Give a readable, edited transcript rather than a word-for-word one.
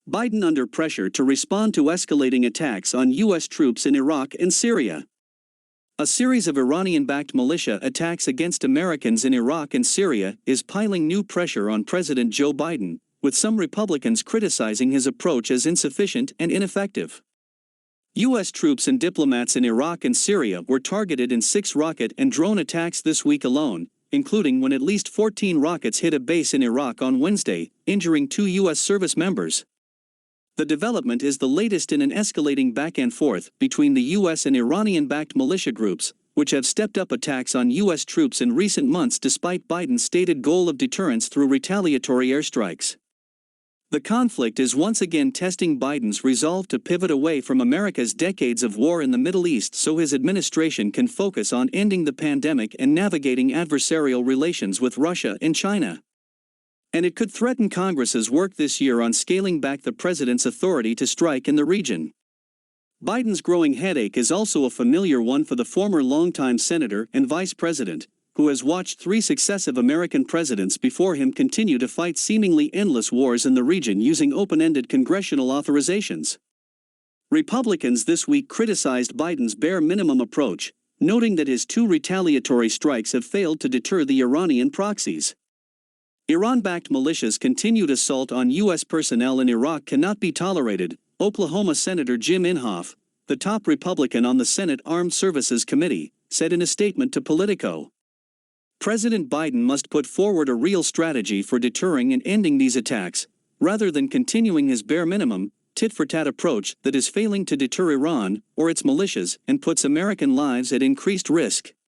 Biden under pressure to respond to escalating attacks on U.S. troops in Iraq and Syria. A series of Iranian-backed militia attacks against Americans in Iraq and Syria is piling new pressure on President Joe Biden, with some Republicans criticizing his approach as insufficient and ineffective. U.S. troops and diplomats in Iraq and Syria were targeted in 6 rocket and drone attacks this week alone, including when at least 14 rockets hit a base in Iraq on Wednesday, injuring 2 U.S. service members. The development is the latest in an escalating back-and-forth between the U.S. and Iranian-backed militia groups, which have stepped up attacks on U.S. troops in recent months despite Biden's stated goal of deterrence through retaliatory airstrikes. The conflict is once again testing Biden's resolve to pivot away from America's decades of war in the Middle East so his administration can focus on ending the pandemic and navigating adversarial relations with Russia and China. And it could threaten Congress's work this year on scaling back the president's authority to strike in the region. Biden's growing headache is also a familiar one for the former longtime senator and vice president, who has watched 3 successive American presidents before him continue to fight seemingly endless wars in the region using open-ended congressional authorizations. Republicans this week criticized Biden's bare minimum approach, noting that his 2 retaliatory strikes have failed to deter the Iranian proxies. Iran-backed militias' continued assault on U.S. personnel in Iraq cannot be tolerated, Oklahoma Senator Jim Inhofe, the top Republican on the Senate Armed Services Committee, said in a statement to Politico. President Biden must put forward a real strategy for deterring and ending these attacks, rather than continuing his bare minimum, tit-for-tat approach that is failing to deter Iran or its militias and puts American lives at increased risk.